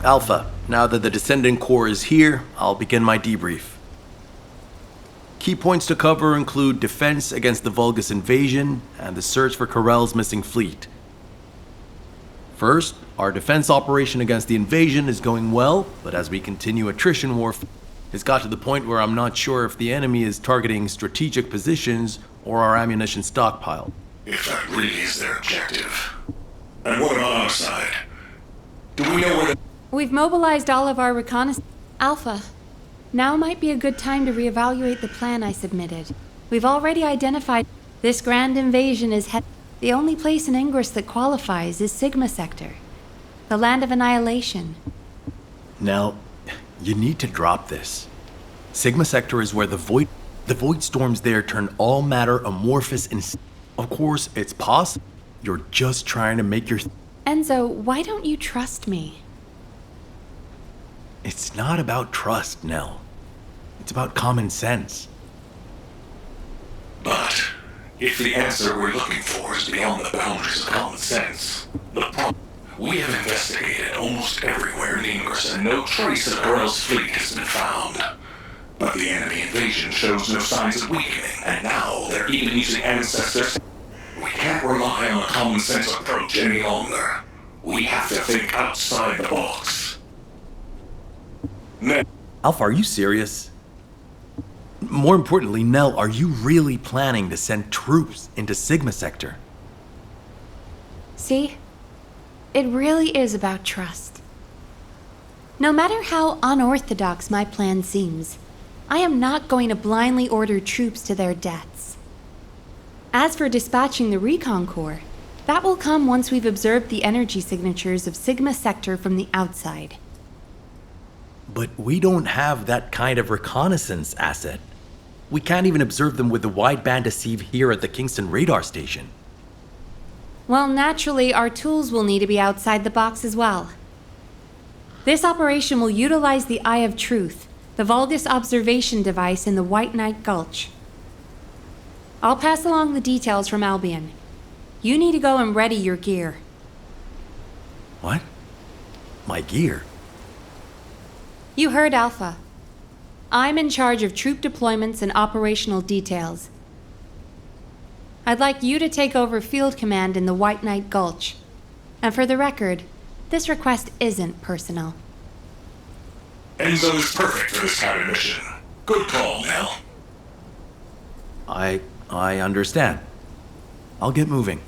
Alpha, now that the Descendant core is here, I'll begin my debrief. Key points to cover include defense against the Vulgus invasion and the search for Corell's missing fleet. First, our defense operation against the invasion is going well, but as we continue attrition warfare, it's got to the point where I'm not sure if the enemy is targeting strategic positions or our ammunition stockpile. If that really is their objective. And what about our side? Do we know where the... We've mobilized all of our reconnaissance. Alpha, now might be a good time to reevaluate the plan I submitted. We've already identified this grand invasion is the only place in Ingress that qualifies is Sigma Sector, the land of annihilation. Nell, you need to drop this. Sigma Sector is where the void storms there turn all matter amorphous and... Of course, it's possible. You're just trying to make your... Enzo, why don't you trust me? It's not about trust, Nell. It's about common sense. But if the answer we're looking for is beyond the boundaries of common sense, we have investigated almost everywhere in Ingress and no trace of Corell's fleet has been found. But the enemy invasion shows no signs of weakening, and now they're even using ancestors. We can't rely on a common sense approach any longer. We have to think outside the box. Alpha, are you serious? More importantly, Nell, are you really planning to send troops into Sigma Sector? See? It really is about trust. No matter how unorthodox my plan seems, I am not going to blindly order troops to their deaths. As for dispatching the Recon Corps, that will come once we've observed the energy signatures of Sigma Sector from the outside. But we don't have that kind of reconnaissance asset. We can't even observe them with the wideband deceive here at the Kingston radar station. Well, naturally, our tools will need to be outside the box as well. This operation will utilize the Eye of Truth, the Vulgus observation device in the White Knight Gulch. I'll pass along the details from Albion. You need to go and ready your gear. What? My gear? You heard Alpha. I'm in charge of troop deployments and operational details. I'd like you to take over field command in the White Knight Gulch. And for the record, this request isn't personal. Enzo is perfect for this kind of mission. Good call, Nell. I understand. I'll get moving.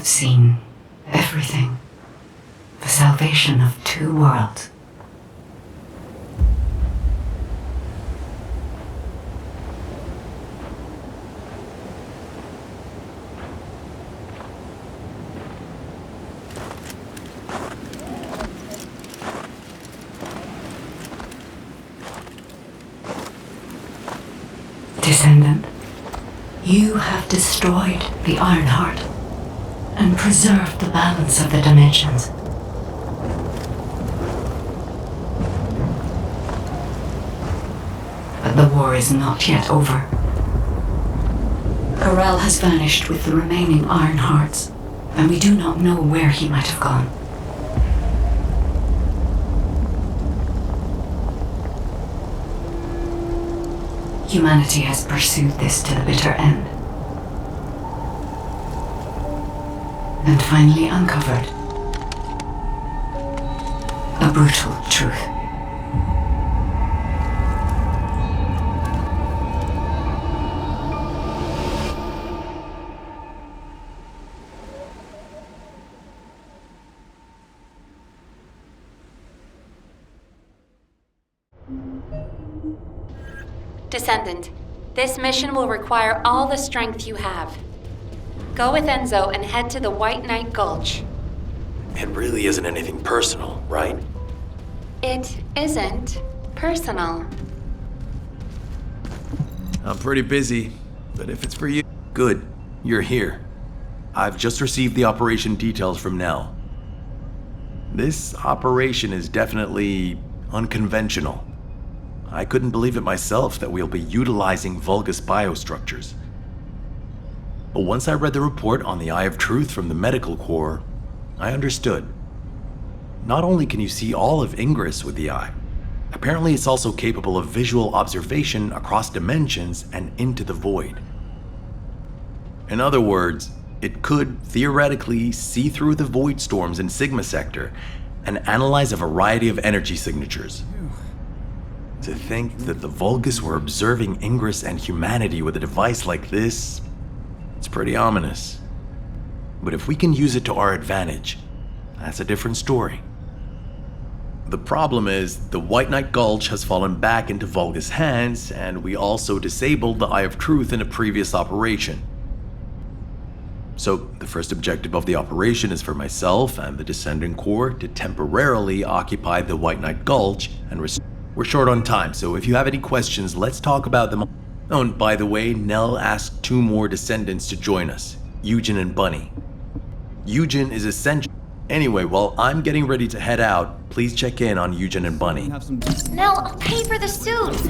have seen everything. The salvation of two worlds. Descendant, you have destroyed the Ironheart and preserved the balance of the dimensions. But the war is not yet over. Corel has vanished with the remaining Ironhearts, and we do not know where he might have gone. Humanity has pursued this to the bitter end. And finally uncovered a brutal truth. Descendant, this mission will require all the strength you have. Go with Enzo and head to the White Knight Gulch. It really isn't anything personal, right? It isn't personal. I'm pretty busy, but if it's for you, good. You're here. I've just received the operation details from Nell. This operation is definitely unconventional. I couldn't believe it myself that we'll be utilizing Vulgus biostructures. But once I read the report on the Eye of Truth from the Medical Corps, I understood. Not only can you see all of Ingress with the eye, apparently it's also capable of visual observation across dimensions and into the void. In other words, it could theoretically see through the void storms in Sigma Sector and analyze a variety of energy signatures. To think that the Vulgus were observing Ingress and humanity with a device like this, it's pretty ominous. But if we can use it to our advantage, that's a different story. The problem is, the White Knight Gulch has fallen back into Vulgus hands, and we also disabled the Eye of Truth in a previous operation. So, the first objective of the operation is for myself and the Descendant Corps to temporarily occupy the White Knight Gulch and We're short on time, so if you have any questions, let's talk about them. Oh, and by the way, Nell asked 2 more Descendants to join us, Eugen and Bunny. Eugen is essential. Anyway, while I'm getting ready to head out, please check in on Eugen and Bunny. Nell, I'll pay for the suit.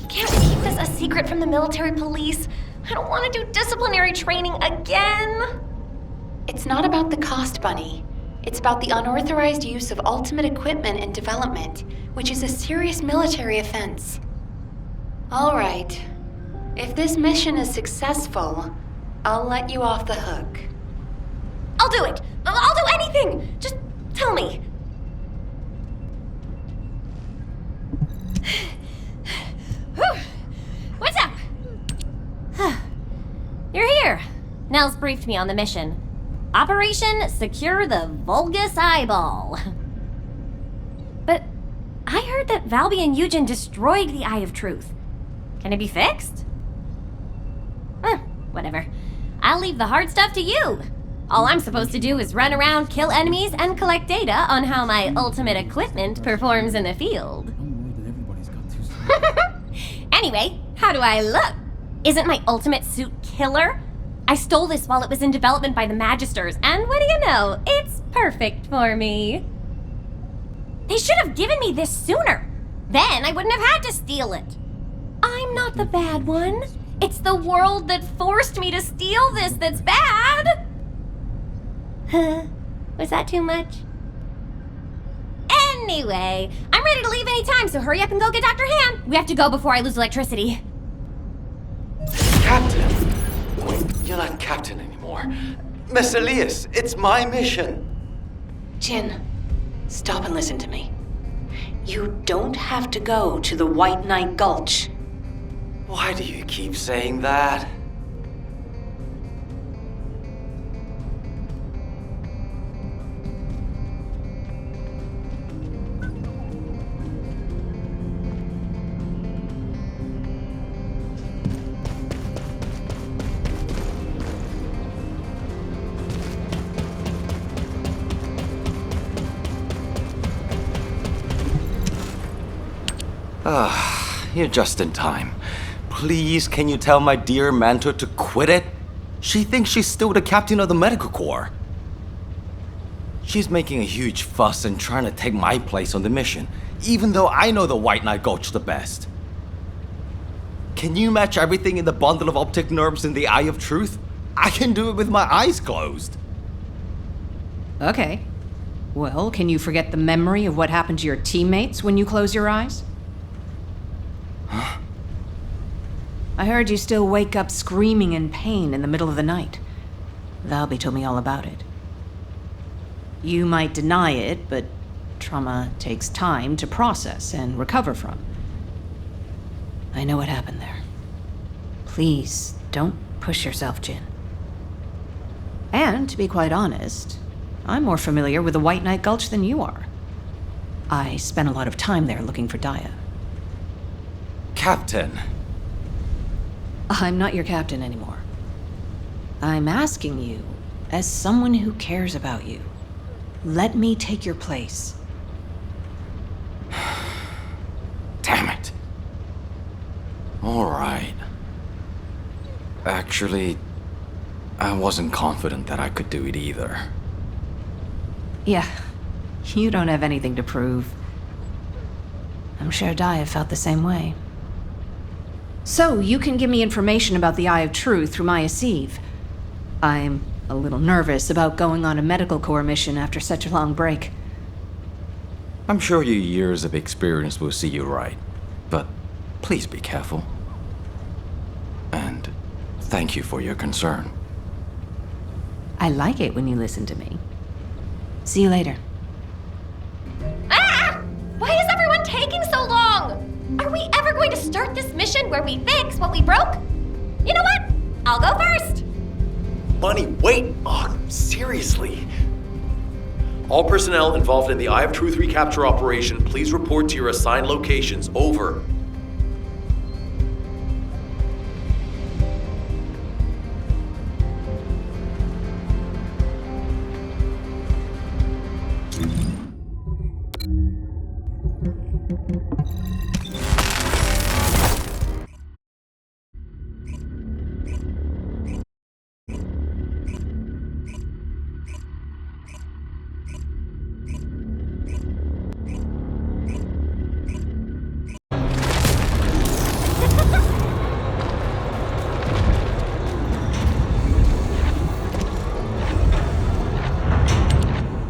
Can't we keep this a secret from the military police? I don't want to do disciplinary training again. It's not about the cost, Bunny. It's about the unauthorized use of ultimate equipment in development, which is a serious military offense. All right. If this mission is successful, I'll let you off the hook. I'll do it. I'll do anything. Just tell me. What's up? You're here. Nell's briefed me on the mission. Operation Secure the Vulgus Eyeball. But I heard that Valby and Eugen destroyed the Eye of Truth. Can it be fixed? Whatever. I'll leave the hard stuff to you. All I'm supposed to do is run around, kill enemies, and collect data on how my ultimate equipment performs in the field. Anyway, how do I look? Isn't my ultimate suit killer? I stole this while it was in development by the Magisters, and what do you know? It's perfect for me. They should have given me this sooner. Then I wouldn't have had to steal it. I'm not the bad one. It's the world that forced me to steal this that's bad. Was that too much? Anyway, I'm ready to leave any time, so hurry up and go get Dr. Han. We have to go before I lose electricity. Captain! Wait, you're not captain anymore. Miss Elias, it's my mission. Jin, stop and listen to me. You don't have to go to the White Knight Gulch. Why do you keep saying that? You're just in time. Please, can you tell my dear Mantor to quit it? She thinks she's still the captain of the medical corps. She's making a huge fuss and trying to take my place on the mission, even though I know the White Knight Gulch the best. Can you match everything in the bundle of optic nerves in the Eye of Truth? I can do it with my eyes closed. Okay. Well, can you forget the memory of what happened to your teammates when you close your eyes? Huh? I heard you still wake up screaming in pain in the middle of the night. Valby told me all about it. You might deny it, but trauma takes time to process and recover from. I know what happened there. Please, don't push yourself, Jin. And, to be quite honest, I'm more familiar with the White Knight Gulch than you are. I spent a lot of time there looking for Daya. Captain. I'm not your captain anymore. I'm asking you, as someone who cares about you, let me take your place. Damn it. All right. Actually, I wasn't confident that I could do it either. Yeah, you don't have anything to prove. I'm sure Daya felt the same way. So, you can give me information about the Eye of Truth through Maya Sieve. I'm a little nervous about going on a medical corps mission after such a long break. I'm sure your years of experience will see you right, but please be careful. And thank you for your concern. I like it when you listen to me. See you later. Ah! Why is everyone taking so long? Are we ever going to start this mission where we fix what we broke? You know what? I'll go first. Bunny, wait! Oh, seriously. All personnel involved in the Eye of Truth recapture operation, please report to your assigned locations. Over.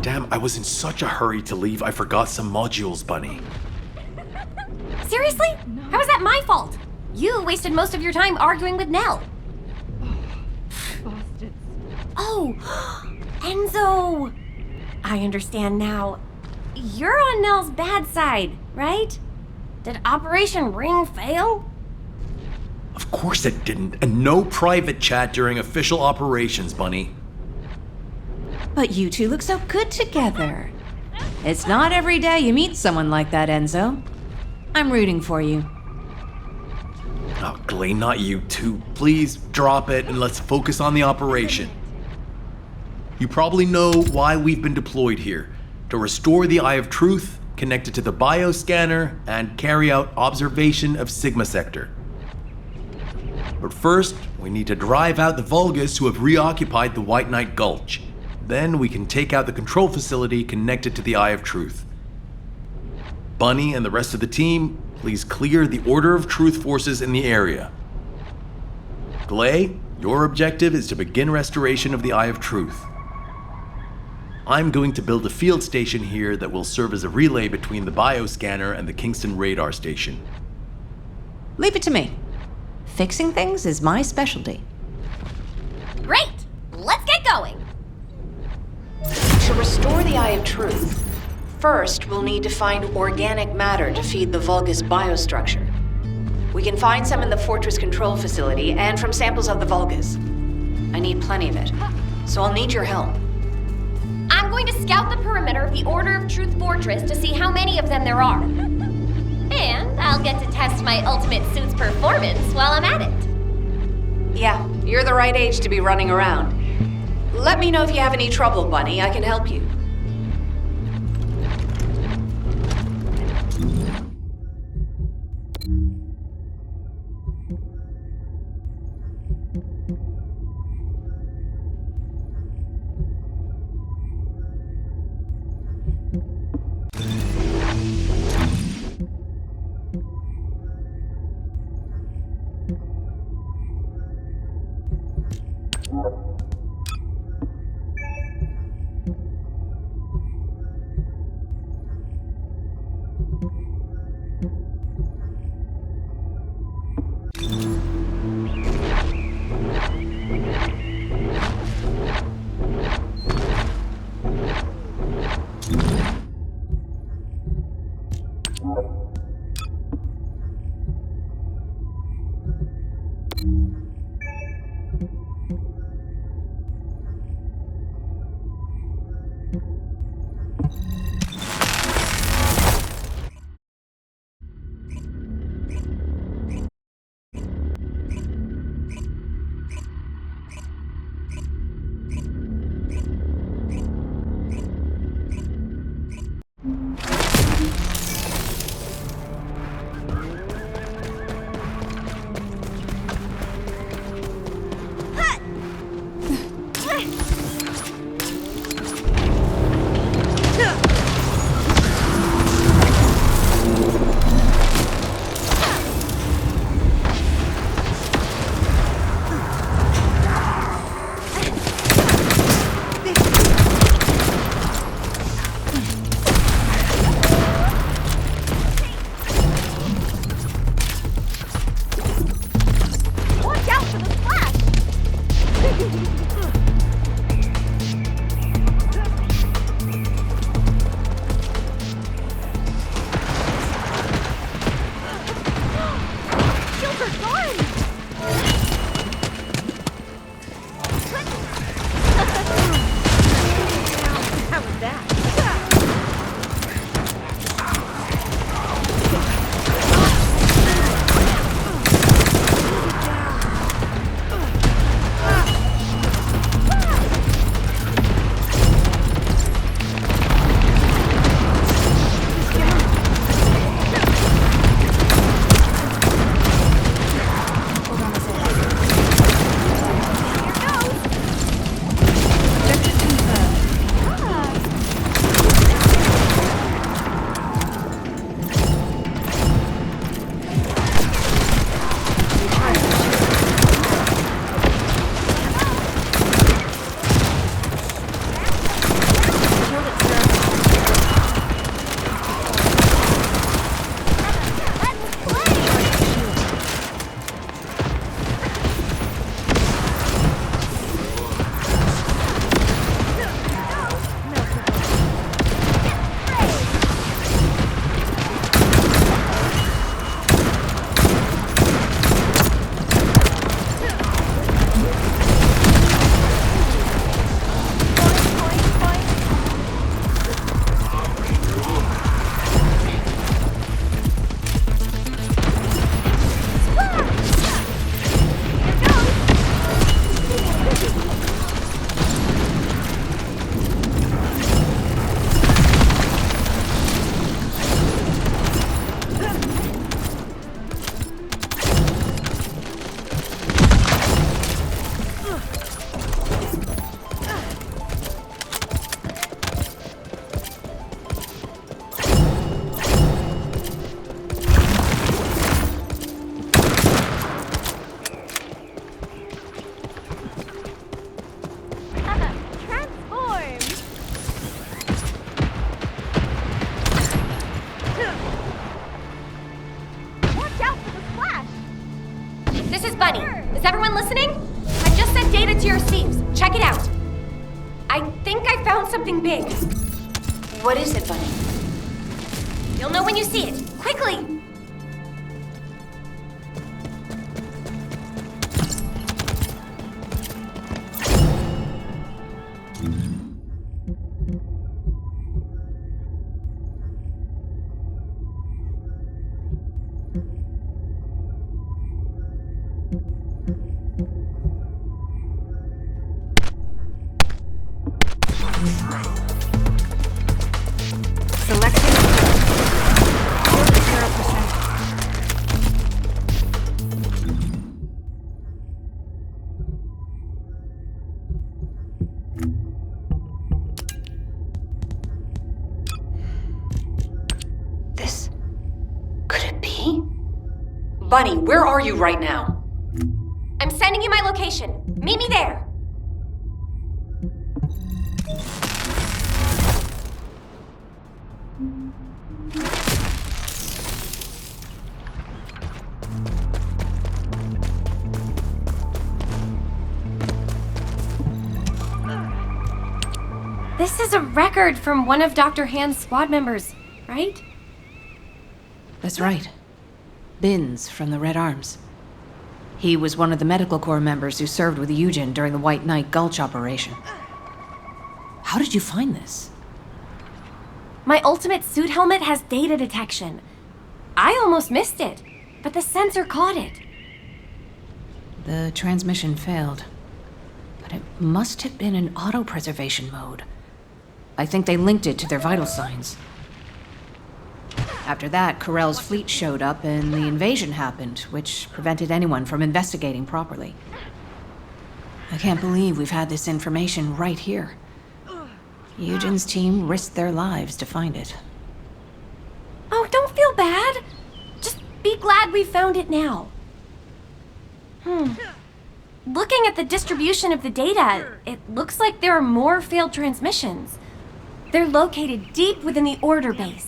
Damn, I was in such a hurry to leave, I forgot some modules, Bunny. Seriously? How is that my fault? You wasted most of your time arguing with Nell. Oh, Enzo! I understand now. You're on Nell's bad side, right? Did Operation Ring fail? Of course it didn't, and no private chat during official operations, Bunny. But you two look so good together. It's not every day you meet someone like that, Enzo. I'm rooting for you. Oh, Gley, not you two. Please drop it and let's focus on the operation. You probably know why we've been deployed here. To restore the Eye of Truth, connect it to the bioscanner, and carry out observation of Sigma Sector. But first, we need to drive out the Vulgus who have reoccupied the White Knight Gulch. Then we can take out the control facility connected to the Eye of Truth. Bunny and the rest of the team, please clear the Order of Truth forces in the area. Gley, your objective is to begin restoration of the Eye of Truth. I'm going to build a field station here that will serve as a relay between the bioscanner and the Kingston radar station. Leave it to me. Fixing things is my specialty. Great! Let's get going! To restore the Eye of Truth, first we'll need to find organic matter to feed the Vulgus biostructure. We can find some in the Fortress control facility and from samples of the Vulgus. I need plenty of it, so I'll need your help. I'm going to scout the perimeter of the Order of Truth Fortress to see how many of them there are. And I'll get to test my ultimate suit's performance while I'm at it. Yeah, you're the right age to be running around. Let me know if you have any trouble, Bunny. I can help you. Is everyone listening? I've just sent data to your sleeves. Check it out. I think I found something big. What is it, Bunny? You'll know when you see it. Quickly! Bunny, where are you right now? I'm sending you my location. Meet me there. This is a record from one of Dr. Hand's squad members, right? That's right. Binns from the Red Arms. He was one of the Medical Corps members who served with Eugen during the White Knight Gulch operation. How did you find this? My ultimate suit helmet has data detection. I almost missed it, but the sensor caught it. The transmission failed. But it must have been in auto-preservation mode. I think they linked it to their vital signs. After that, Corell's fleet showed up and the invasion happened, which prevented anyone from investigating properly. I can't believe we've had this information right here. Eugen's team risked their lives to find it. Oh, don't feel bad. Just be glad we found it now. Looking at the distribution of the data, it looks like there are more failed transmissions. They're located deep within the Order base.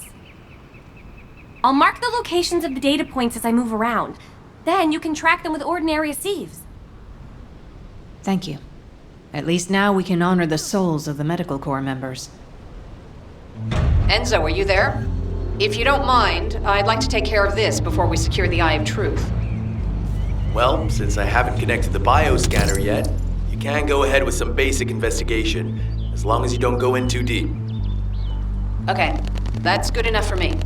I'll mark the locations of the data points as I move around. Then you can track them with ordinary sieves. Thank you. At least now we can honor the souls of the Medical Corps members. Enzo, are you there? If you don't mind, I'd like to take care of this before we secure the Eye of Truth. Well, since I haven't connected the bioscanner yet, you can go ahead with some basic investigation, as long as you don't go in too deep. Okay, that's good enough for me.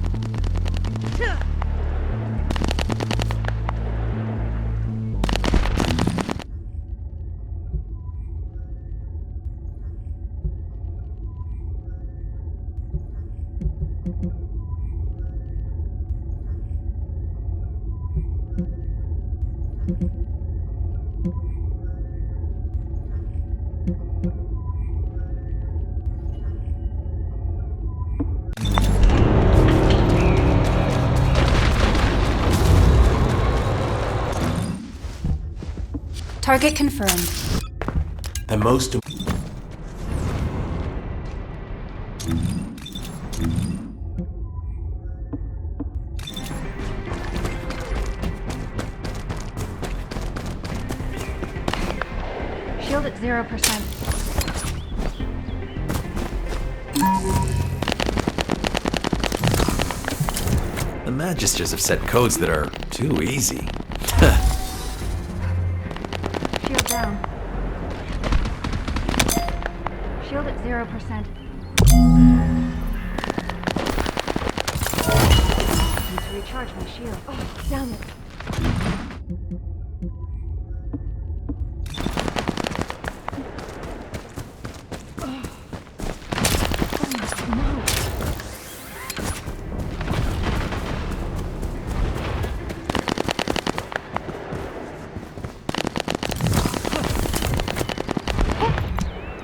Target confirmed. The most... Shield at 0%. The Magisters have set codes that are too easy. Shield down. Shield at 0%. Need to recharge my shield. Oh, damn it.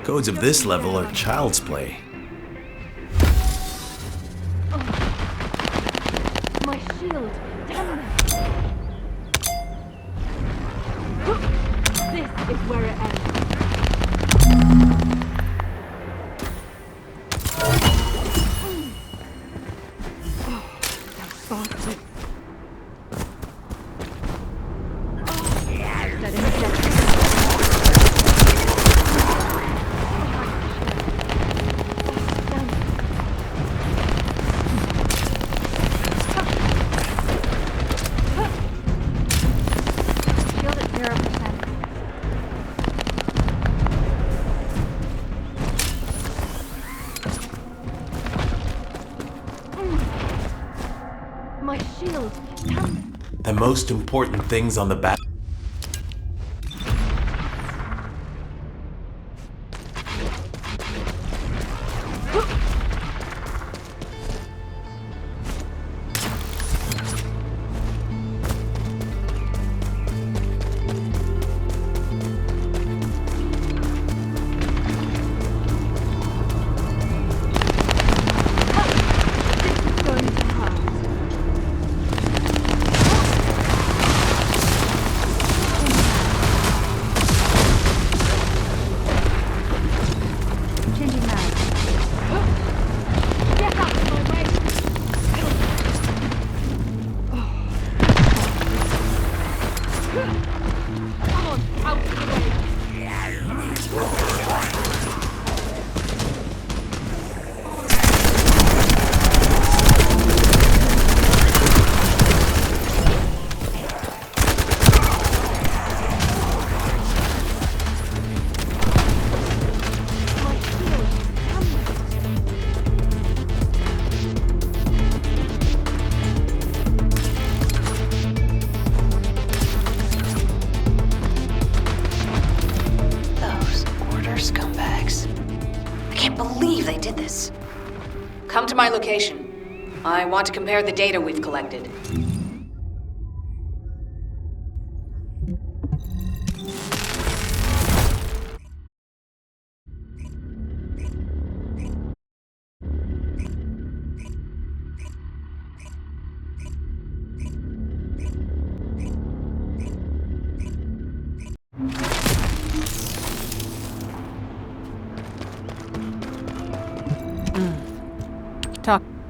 Codes of this level are child's play. My shield. Damn it. This is where it ends. My shield. Damn it. The most important things on the back. did this. Come to my location. I want to compare the data we've collected.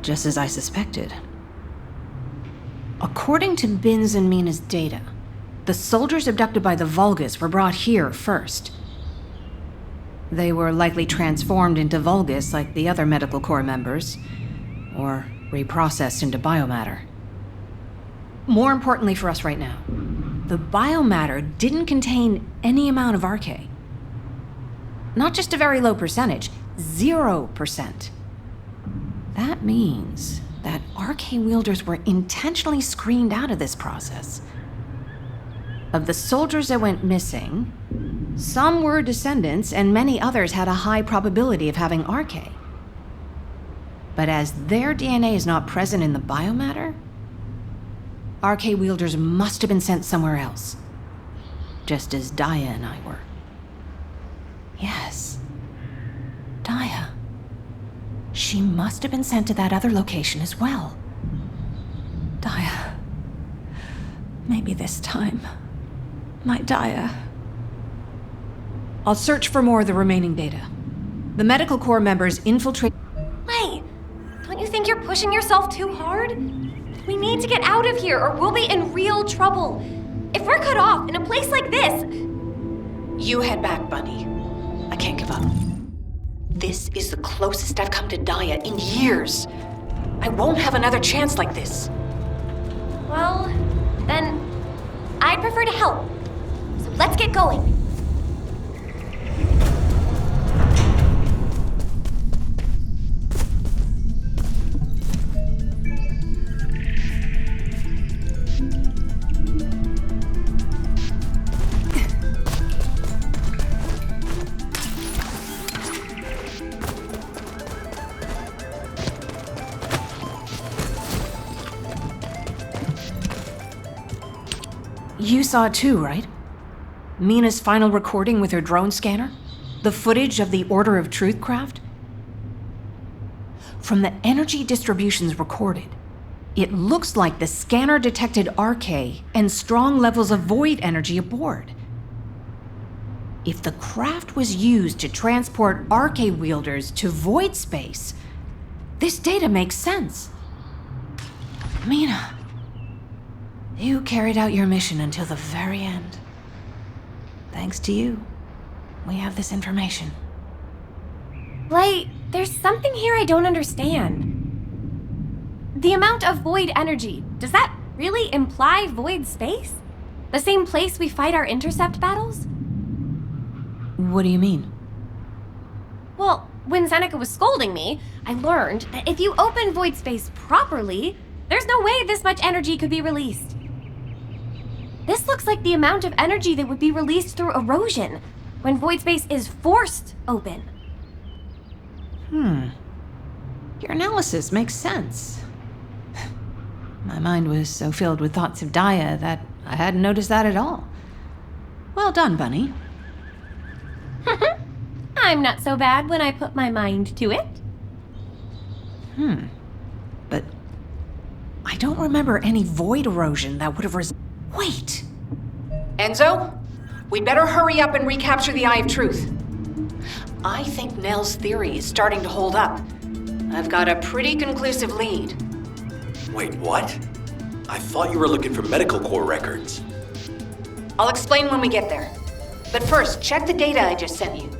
Just as I suspected. According to Bin's and Mina's data, the soldiers abducted by the Vulgus were brought here first. They were likely transformed into Vulgus like the other Medical Corps members, or reprocessed into biomatter. More importantly for us right now, the biomatter didn't contain any amount of RK. Not just a very low percentage, 0%. That means that RK wielders were intentionally screened out of this process. Of the soldiers that went missing, some were descendants and many others had a high probability of having RK. But as their DNA is not present in the biomatter, RK wielders must have been sent somewhere else. Just as Daya and I were. Yes. Daya. She must have been sent to that other location as well. Daya. Maybe this time. My Daya. I'll search for more of the remaining data. The Medical Corps members infiltrate... Gley, don't you think you're pushing yourself too hard? We need to get out of here or we'll be in real trouble. If we're cut off in a place like this... You head back, Bunny. I can't give up. This is the closest I've come to Daya in years. I won't have another chance like this. Well, then I'd prefer to help. So let's get going. You saw it too, right? Mina's final recording with her drone scanner? The footage of the Order of Truth craft? From the energy distributions recorded, it looks like the scanner detected RK and strong levels of void energy aboard. If the craft was used to transport RK wielders to void space, this data makes sense. Mina, you carried out your mission until the very end. Thanks to you, we have this information. Gley, there's something here I don't understand. The amount of void energy, does that really imply void space? The same place we fight our intercept battles? What do you mean? Well, when Seneca was scolding me, I learned that if you open void space properly, there's no way this much energy could be released. This looks like the amount of energy that would be released through erosion when void space is forced open. Your analysis makes sense. My mind was so filled with thoughts of Daya that I hadn't noticed that at all. Well done, Bunny. I'm not so bad when I put my mind to it. But I don't remember any void erosion that would have Wait! Enzo, we'd better hurry up and recapture the Eye of Truth. I think Nell's theory is starting to hold up. I've got a pretty conclusive lead. Wait, what? I thought you were looking for Medical Corps records. I'll explain when we get there. But first, check the data I just sent you.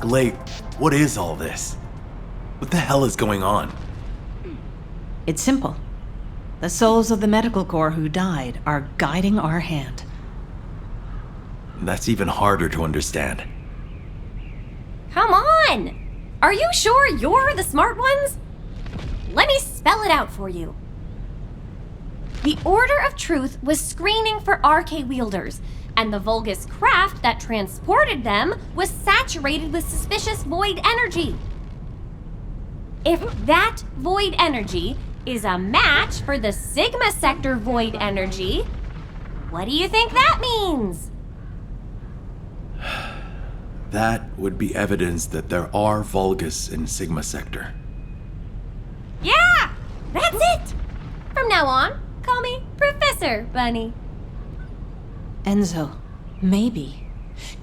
Gley, what is all this? What the hell is going on? It's simple. The souls of the medical corps who died are guiding our hand. That's even harder to understand. Come on! Are you sure you're the smart ones? Let me spell it out for you. The Order of Truth was screening for RK wielders, and the Vulgus craft that transported them was saturated with suspicious void energy. If that void energy is a match for the Sigma Sector void energy, what do you think that means? That would be evidence that there are Vulgus in Sigma Sector. Yeah! That's it! From now on, call me Professor Bunny. Enzo, maybe,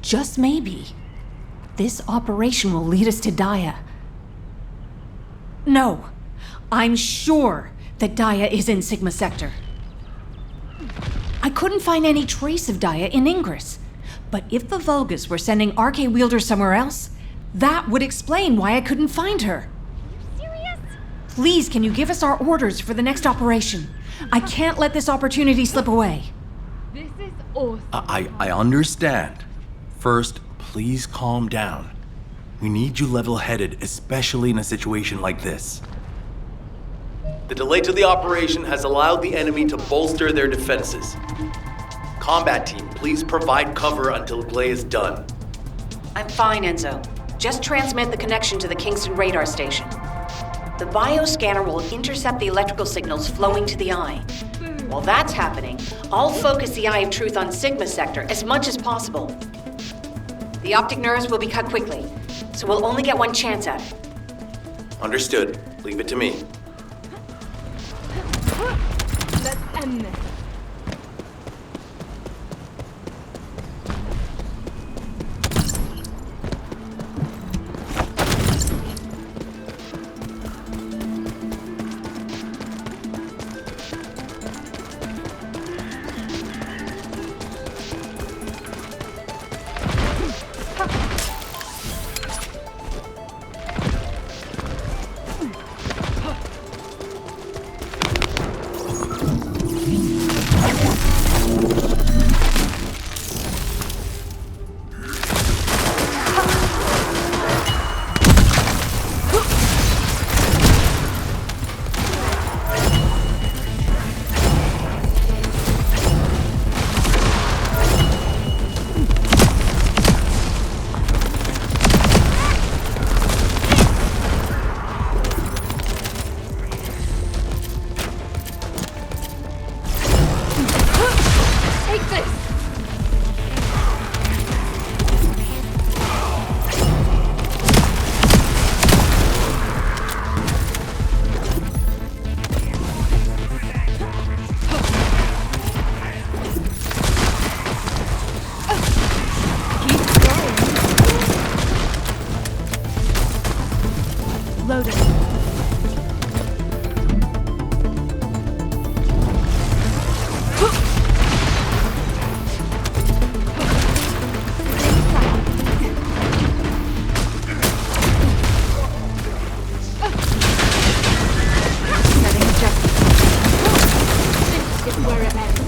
just maybe, this operation will lead us to Daya. No, I'm sure that Daya is in Sigma Sector. I couldn't find any trace of Daya in Ingress. But if the Vulgus were sending RK wielders somewhere else, that would explain why I couldn't find her. Serious? Please, can you give us our orders for the next operation? I can't let this opportunity slip away. This is awesome. I understand. First, please calm down. We need you level-headed, especially in a situation like this. The delay to the operation has allowed the enemy to bolster their defenses. Combat team, please provide cover until Gley is done. I'm fine, Enzo. Just transmit the connection to the Kingston radar station. The bioscanner will intercept the electrical signals flowing to the eye. While that's happening, I'll focus the Eye of Truth on Sigma Sector as much as possible. The optic nerves will be cut quickly, so we'll only get one chance at it. Understood. Leave it to me. Let's end this. Loading. Setting objective. This is where it ends.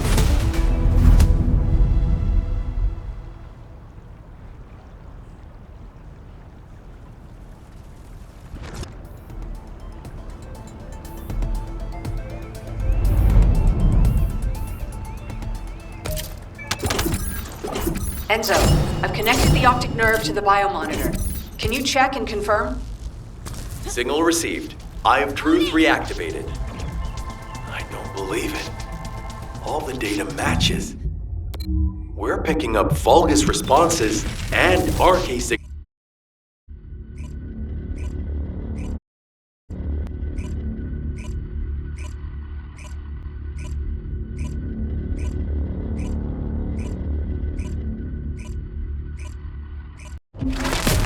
Enzo, I've connected the optic nerve to the biomonitor. Can you check and confirm? Signal received. Eye of Truth reactivated. I don't believe it. All the data matches. We're picking up Vulgus responses and RK signals.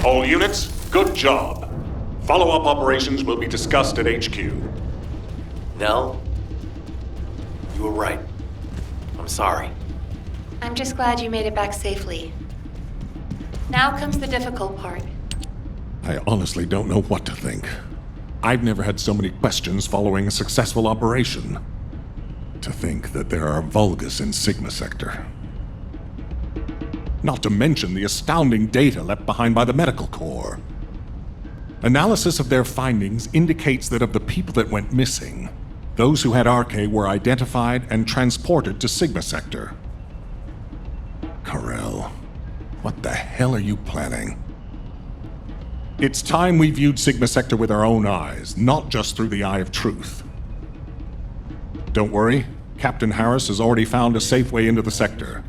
All units, good job. Follow-up operations will be discussed at HQ. Nell, you were right. I'm sorry. I'm just glad you made it back safely. Now comes the difficult part. I honestly don't know what to think. I've never had so many questions following a successful operation. To think that there are Vulgus in Sigma Sector. Not to mention the astounding data left behind by the Medical Corps. Analysis of their findings indicates that of the people that went missing, those who had RK were identified and transported to Sigma Sector. Karel, what the hell are you planning? It's time we viewed Sigma Sector with our own eyes, not just through the eye of truth. Don't worry, Captain Harris has already found a safe way into the sector.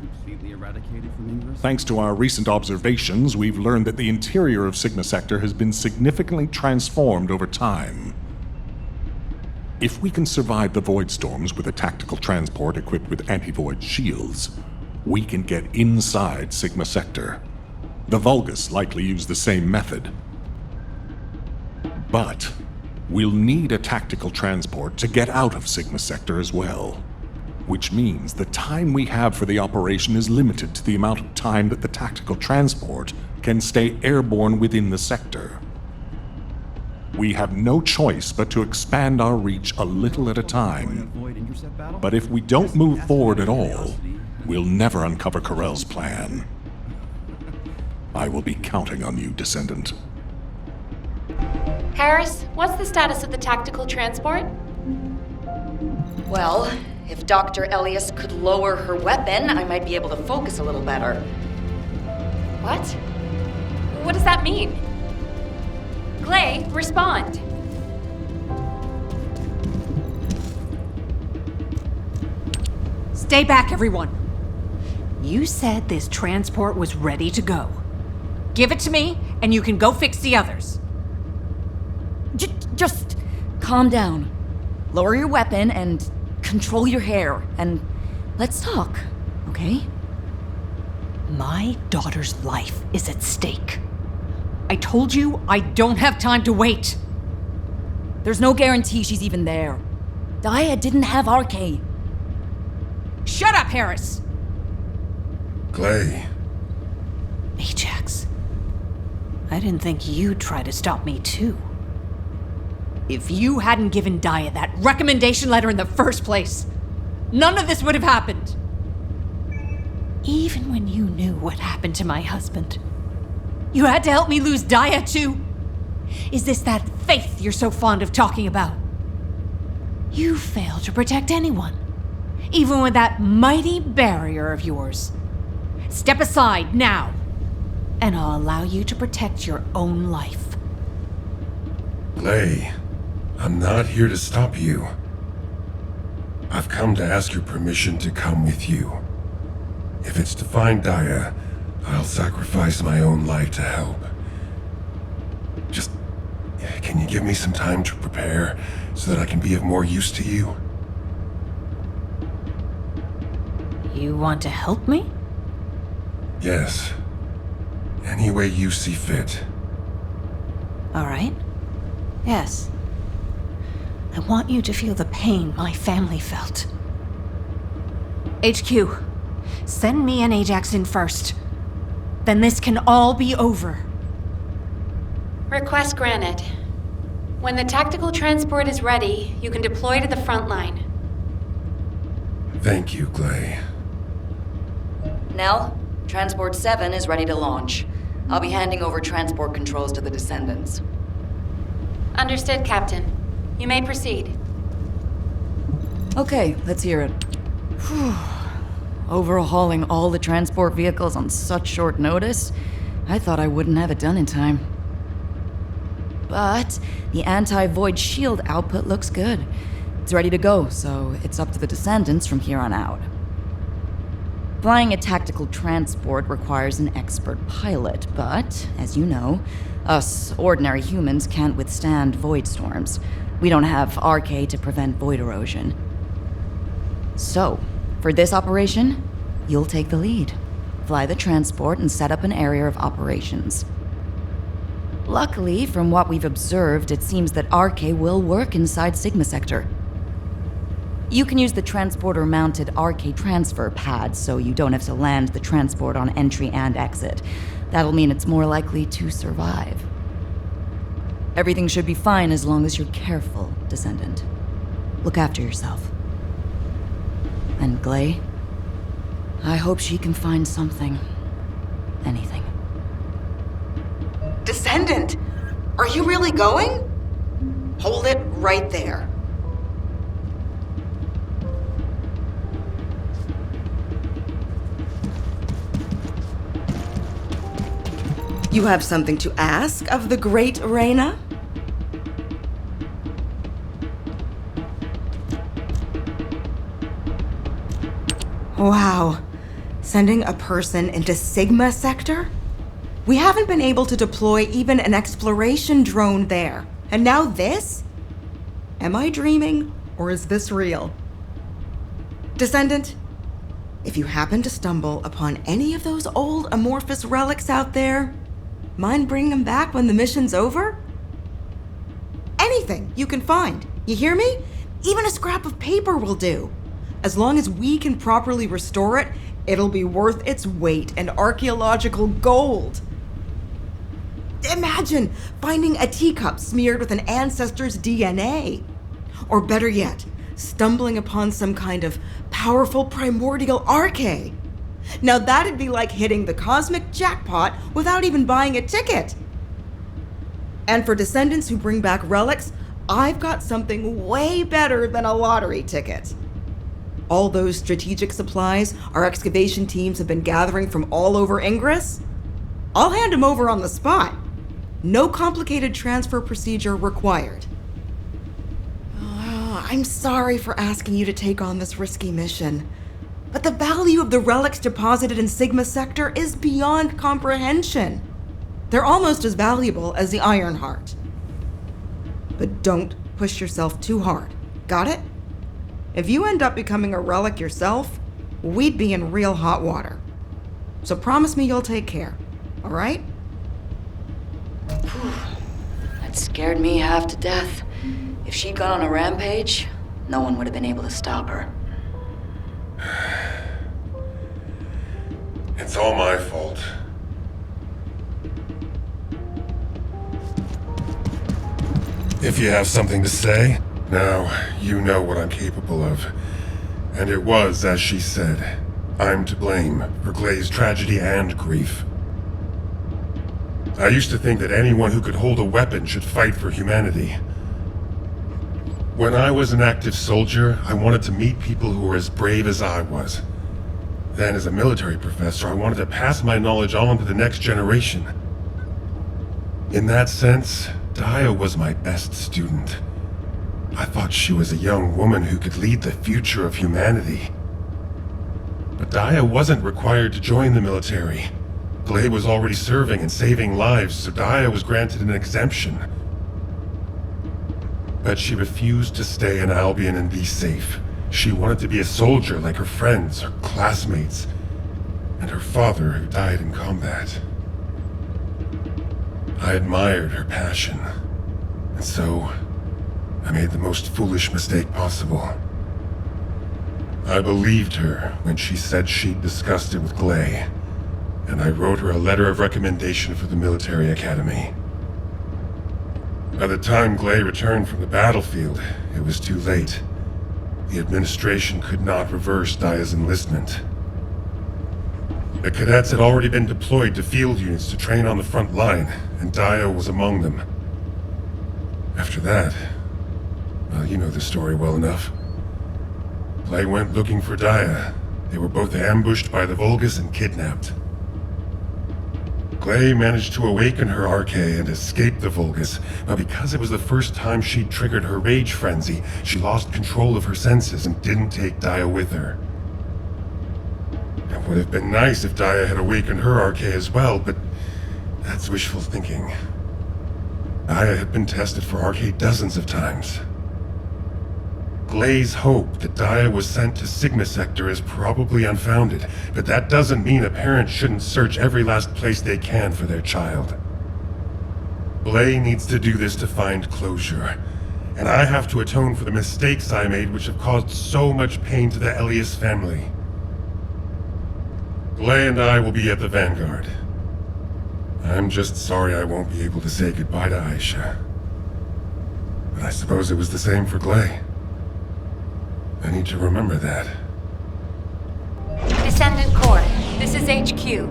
Thanks to our recent observations, we've learned that the interior of Sigma Sector has been significantly transformed over time. If we can survive the void storms with a tactical transport equipped with anti-void shields, we can get inside Sigma Sector. The Vulgus likely use the same method. But we'll need a tactical transport to get out of Sigma Sector as well. Which means the time we have for the operation is limited to the amount of time that the tactical transport can stay airborne within the sector. We have no choice but to expand our reach a little at a time. But if we don't move forward at all, we'll never uncover Karel's plan. I will be counting on you, Descendant. Harris, what's the status of the tactical transport? Well, if Dr. Elias could lower her weapon, I might be able to focus a little better. What? What does that mean? Gley, respond. Stay back, everyone. You said this transport was ready to go. Give it to me, and you can go fix the others. Just calm down. Lower your weapon and control your hair, and let's talk, okay? My daughter's life is at stake. I told you I don't have time to wait. There's no guarantee she's even there. Dia didn't have RK. Shut up, Harris! Gley. Ajax. I didn't think you'd try to stop me, too. If you hadn't given Dia that recommendation letter in the first place, none of this would have happened. Even when you knew what happened to my husband, you had to help me lose Dia, too. Is this that faith you're so fond of talking about? You fail to protect anyone, even with that mighty barrier of yours. Step aside now, and I'll allow you to protect your own life. Gley, I'm not here to stop you. I've come to ask your permission to come with you. If it's to find Dia, I'll sacrifice my own life to help. Just, can you give me some time to prepare so that I can be of more use to you? You want to help me? Yes. Any way you see fit. All right. Yes. I want you to feel the pain my family felt. HQ, send me and Ajax in first. Then this can all be over. Request granted. When the tactical transport is ready, you can deploy to the front line. Thank you, Gley. Nell, Transport 7 is ready to launch. I'll be handing over transport controls to the Descendants. Understood, Captain. You may proceed. Okay, let's hear it. Whew. Overhauling all the transport vehicles on such short notice? I thought I wouldn't have it done in time. But the anti-void shield output looks good. It's ready to go, so it's up to the Descendants from here on out. Flying a tactical transport requires an expert pilot, but, as you know, us ordinary humans can't withstand void storms. We don't have RK to prevent void erosion. So, for this operation, you'll take the lead. Fly the transport and set up an area of operations. Luckily, from what we've observed, it seems that RK will work inside Sigma Sector. You can use the transporter-mounted RK transfer pad, so you don't have to land the transport on entry and exit. That'll mean it's more likely to survive. Everything should be fine as long as you're careful, Descendant. Look after yourself. And Gley, I hope she can find something. Anything. Descendant! Are you really going? Hold it right there. You have something to ask of the great Reyna? Wow. Sending a person into Sigma Sector? We haven't been able to deploy even an exploration drone there. And now this? Am I dreaming, or is this real? Descendant, if you happen to stumble upon any of those old amorphous relics out there, mind bringing them back when the mission's over? Anything you can find, you hear me? Even a scrap of paper will do. As long as we can properly restore it, it'll be worth its weight in archaeological gold. Imagine finding a teacup smeared with an ancestor's DNA. Or better yet, stumbling upon some kind of powerful primordial arche. Now that'd be like hitting the cosmic jackpot without even buying a ticket. And for descendants who bring back relics, I've got something way better than a lottery ticket. All those strategic supplies our excavation teams have been gathering from all over Ingress, I'll hand them over on the spot. No complicated transfer procedure required. I'm sorry for asking you to take on this risky mission, but the value of the relics deposited in Sigma Sector is beyond comprehension. They're almost as valuable as the Iron Heart. But don't push yourself too hard, got it? If you end up becoming a relic yourself, we'd be in real hot water. So promise me you'll take care, all right? That scared me half to death. If she'd gone on a rampage, no one would have been able to stop her. It's all my fault. If you have something to say, now you know what I'm capable of. And it was, as she said, I'm to blame for Gley's tragedy and grief. I used to think that anyone who could hold a weapon should fight for humanity. When I was an active soldier, I wanted to meet people who were as brave as I was. Then as a military professor, I wanted to pass my knowledge on to the next generation. In that sense, Daya was my best student. I thought she was a young woman who could lead the future of humanity. But Daya wasn't required to join the military. Gley was already serving and saving lives, so Daya was granted an exemption. But she refused to stay in Albion and be safe. She wanted to be a soldier like her friends, her classmates, and her father who died in combat. I admired her passion, and so I made the most foolish mistake possible. I believed her when she said she'd discussed it with Gley, and I wrote her a letter of recommendation for the military academy. By the time Gley returned from the battlefield, it was too late. The administration could not reverse Daya's enlistment. The cadets had already been deployed to field units to train on the front line, and Daya was among them. After that, well, you know the story well enough. Gley went looking for Daya. They were both ambushed by the Vulgus and kidnapped. Gley managed to awaken her arche and escape the Vulgus, but because it was the first time she'd triggered her rage frenzy, she lost control of her senses and didn't take Daya with her. It would have been nice if Daya had awakened her arche as well, but that's wishful thinking. Daya had been tested for arche dozens of times. Gley's hope that Daya was sent to Sigma Sector is probably unfounded, but that doesn't mean a parent shouldn't search every last place they can for their child. Gley needs to do this to find closure, and I have to atone for the mistakes I made which have caused so much pain to the Elias family. Gley and I will be at the Vanguard. I'm just sorry I won't be able to say goodbye to Aisha. But I suppose it was the same for Gley. I need to remember that. Descendant Corps, this is HQ.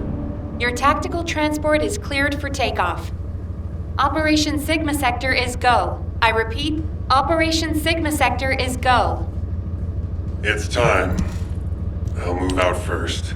Your tactical transport is cleared for takeoff. Operation Sigma Sector is go. I repeat, Operation Sigma Sector is go. It's time. I'll move out first.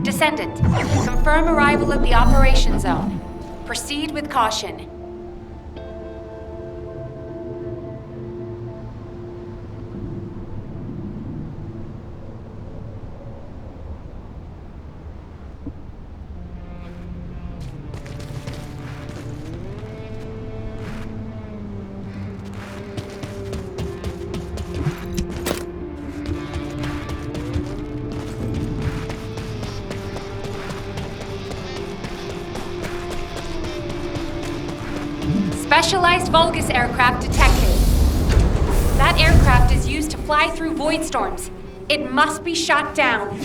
Descendant, confirm arrival at the operation zone. Proceed with caution. Specialized Vulgus aircraft detected. That aircraft is used to fly through void storms. It must be shot down.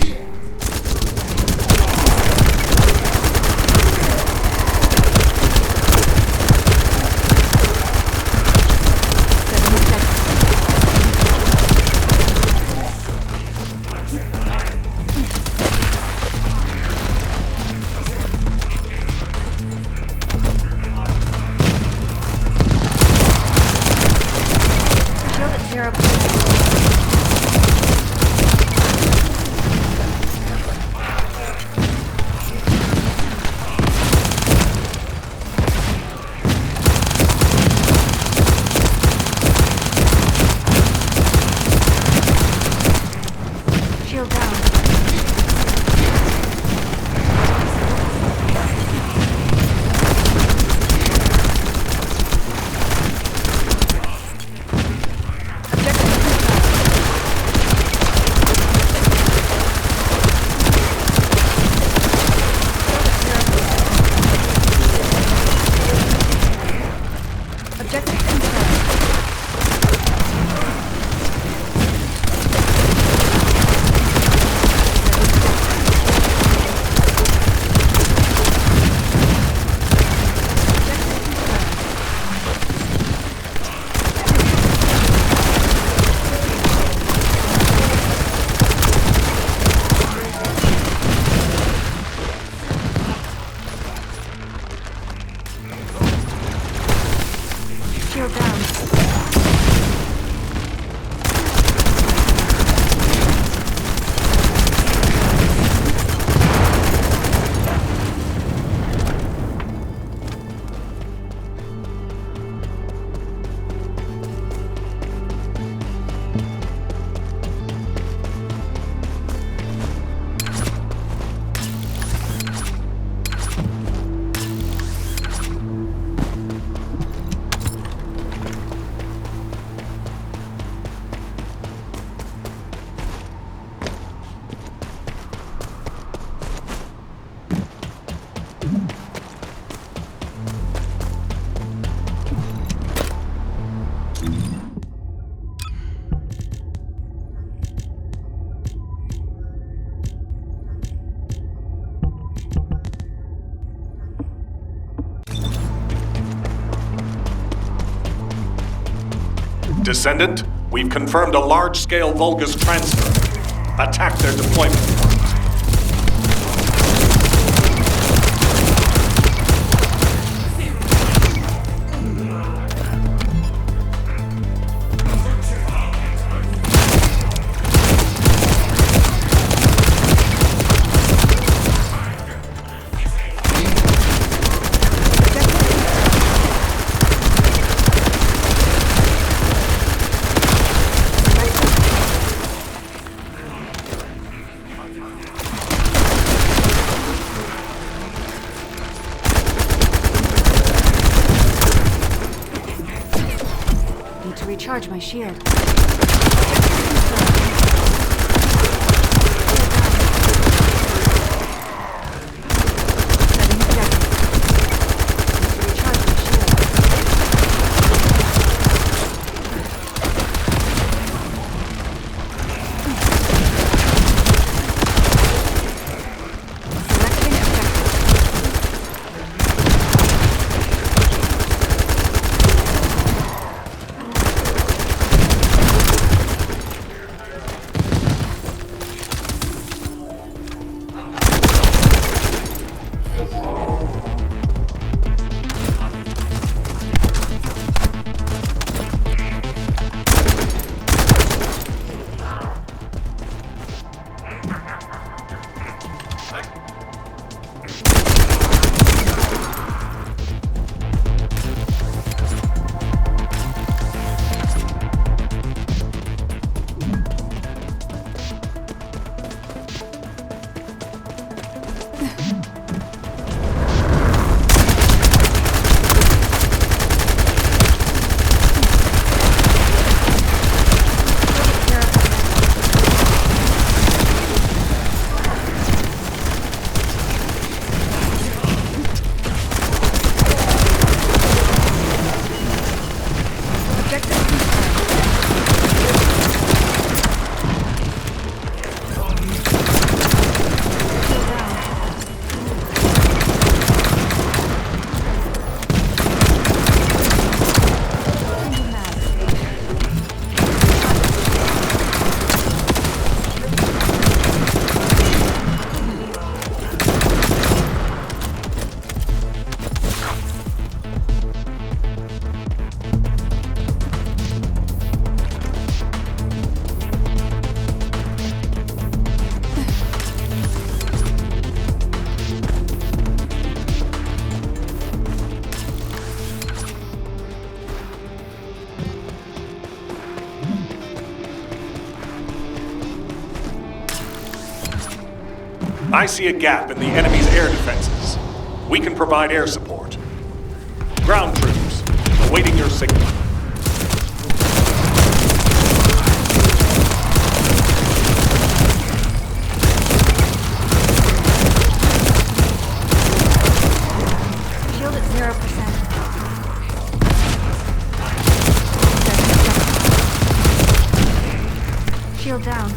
Descendant, we've confirmed a large-scale Vulgus transfer. Attack their deployment point. recharge my shield. Setting objective. Recharge my shield. Selecting objective. I see a gap in the enemy's air defenses. We can provide air support. Ground troops, awaiting your signal. Shield at 0%. Shield down.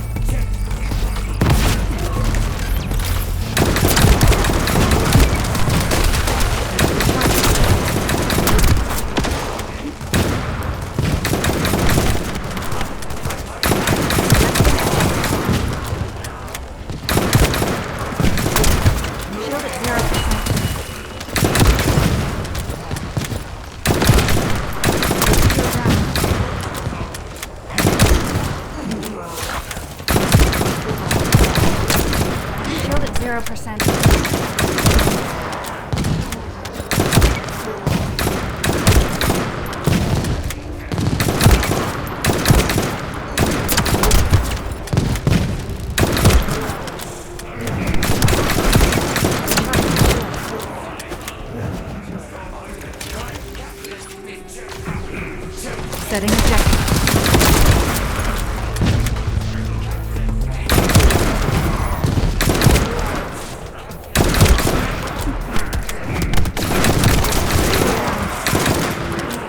Shield at 0%. Setting objective.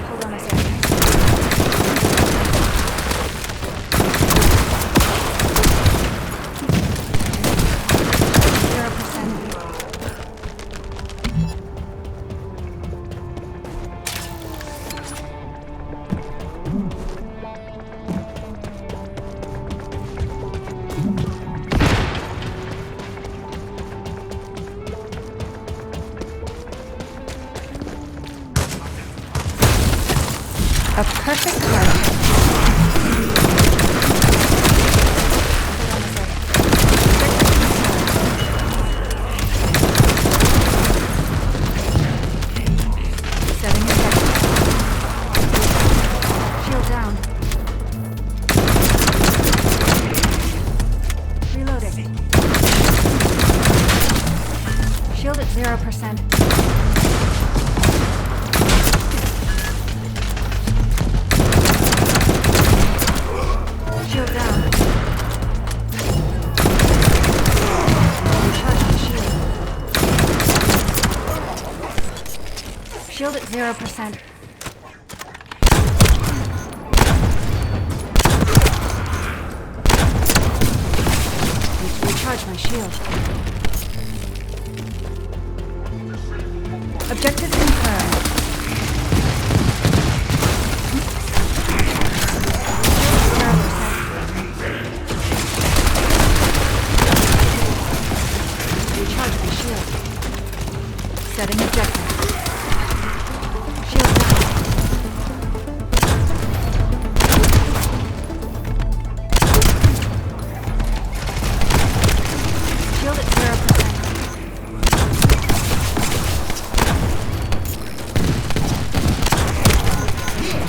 Hold on a second. A perfect target. Setting objective. Shield down. Reloading. Shield at 0%. 0%. Need to recharge my shield. Objective confirmed. Recharge my shield. Setting objective. Shield down. Shield at 0%.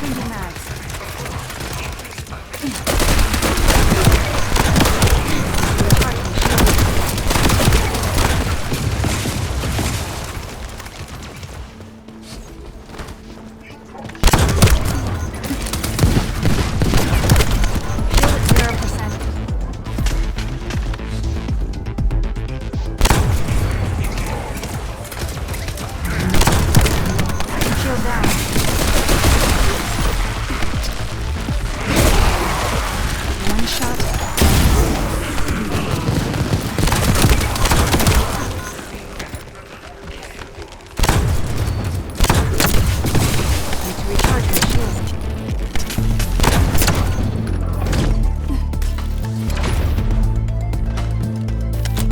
Changing mags. Recharge my shield. Shield at 0%. Shield down. One shot. Need to recharge my shield.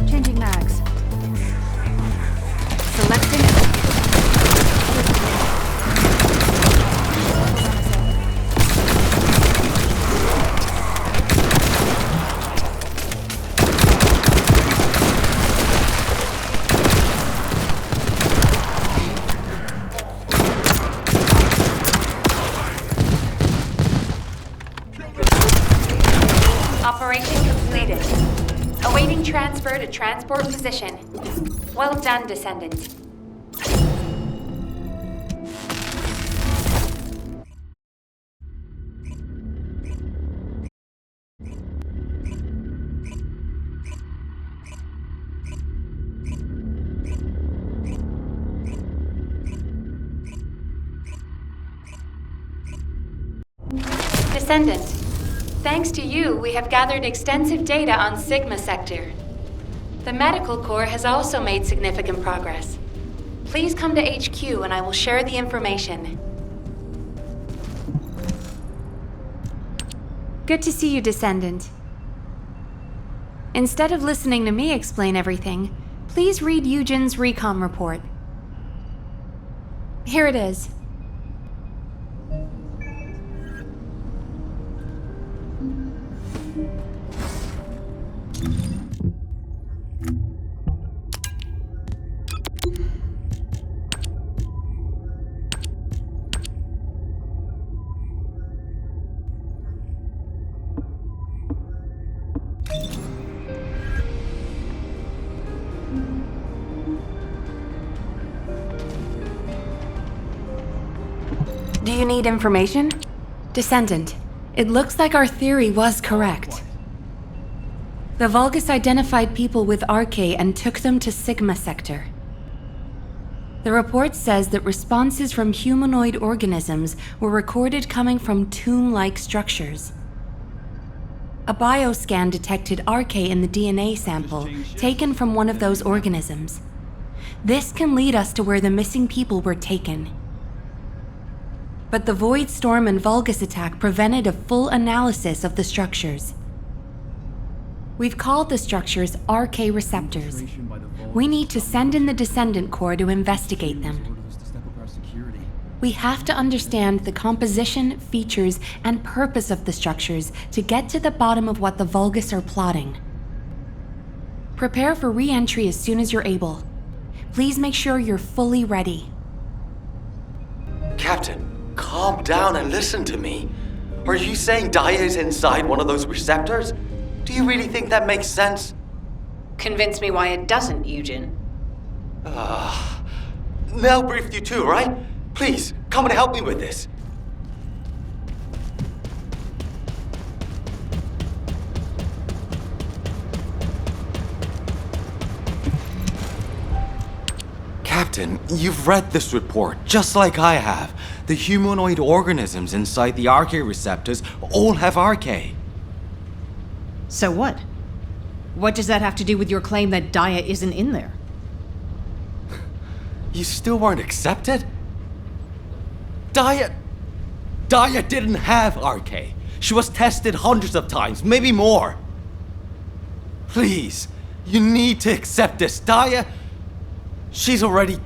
Changing mags. Selecting. Hold on a sec. Operation completed. Awaiting transfer to transport position. Well done, Descendant. Descendant, thanks to you, we have gathered extensive data on Sigma Sector. The Medical Corps has also made significant progress. Please come to HQ and I will share the information. Good to see you, Descendant. Instead of listening to me explain everything, please read Eugen's recon report. Here it is. Do you need information? Descendant, it looks like our theory was correct. The Vulgus identified people with RK and took them to Sigma Sector. The report says that responses from humanoid organisms were recorded coming from tomb-like structures. A bioscan detected RK in the DNA sample taken from one of those organisms. This can lead us to where the missing people were taken. But the Void Storm and Vulgus attack prevented a full analysis of the structures. We've called the structures RK receptors. We need to send in the Descendant Corps to investigate them. We have to understand the composition, features, and purpose of the structures to get to the bottom of what the Vulgus are plotting. Prepare for re-entry as soon as you're able. Please make sure you're fully ready. Captain, calm down and listen to me. Are you saying Daya is inside one of those receptors? Do you really think that makes sense? Convince me why it doesn't, Eugen. Nell briefed you too, right? Please, come and help me with this. Captain, certain you've read this report, just like I have. The humanoid organisms inside the RK receptors all have RK. So what? What does that have to do with your claim that Daya isn't in there? You still weren't accepted? Daya didn't have RK. She was tested hundreds of times, maybe more. Please, you need to accept this. Daya, she's already...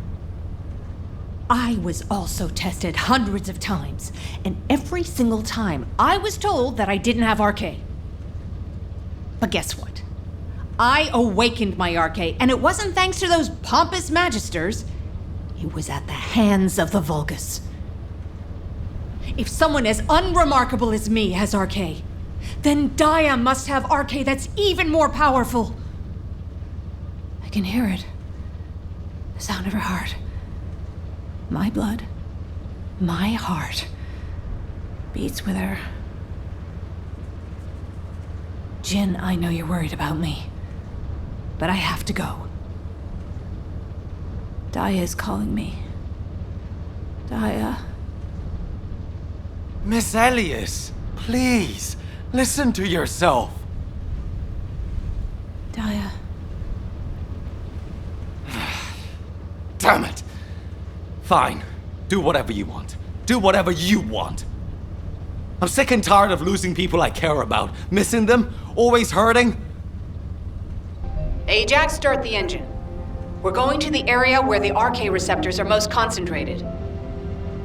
I was also tested hundreds of times, and every single time I was told that I didn't have RK. But guess what? I awakened my RK, and it wasn't thanks to those pompous magisters. It was at the hands of the Vulgus. If someone as unremarkable as me has RK, then Daya must have RK that's even more powerful. I can hear it. The sound of her heart. My blood, my heart, beats with her. Jin, I know you're worried about me, but I have to go. Daya is calling me. Daya. Miss Elias, please, listen to yourself. Daya. Damn it! Fine. Do whatever you want. Do whatever you want. I'm sick and tired of losing people I care about, missing them, always hurting. Ajax, start the engine. We're going to the area where the RK receptors are most concentrated.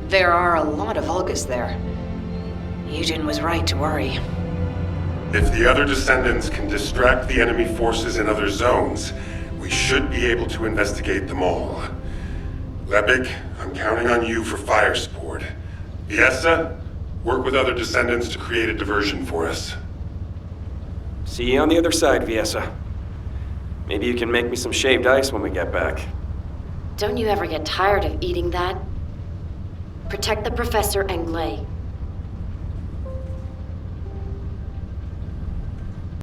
There are a lot of Vulgus there. Eugen was right to worry. If the other Descendants can distract the enemy forces in other zones, we should be able to investigate them all. Lepik, I'm counting on you for fire support. Viessa, work with other Descendants to create a diversion for us. See you on the other side, Viessa. Maybe you can make me some shaved ice when we get back. Don't you ever get tired of eating that? Protect the Professor and Gley.